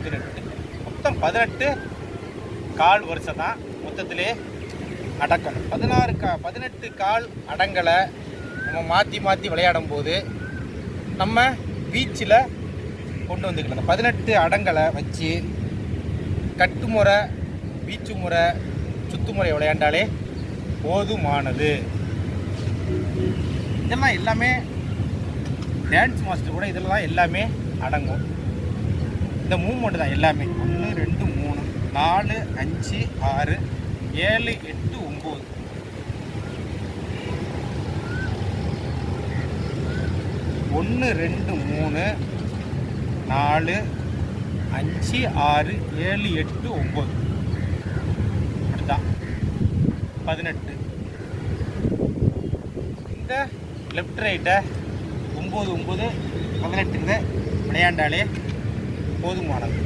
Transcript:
18 மொத்தம் 18 கால் வருஷம் தான் மொத்தத்திலே அடக்கணும். 18 கால் அடங்கலை நம்ம மாற்றி விளையாடும் போது நம்ம பீச்சில் கொண்டு வந்துக்கலாம். 18 அடங்கலை வச்சு கட்டு முறை, பீச்சு முறை, சுத்து முறை விளையாண்டாலே போதுமானது. இதெல்லாம் எல்லாமே டான்ஸ் மாஸ்டர் கூட இதில் தான் எல்லாமே அடங்கும். இந்த மூவ்மெண்ட் தான் எல்லாமே. 1 2 3 4 5 6 7 8 9 1 2 3 4 5 6 7 8 9 அப்படிதான் 18. இந்த லெஃப்ட் ரைட்டை 9 9 18 விளையாண்டாலே போதுமானது.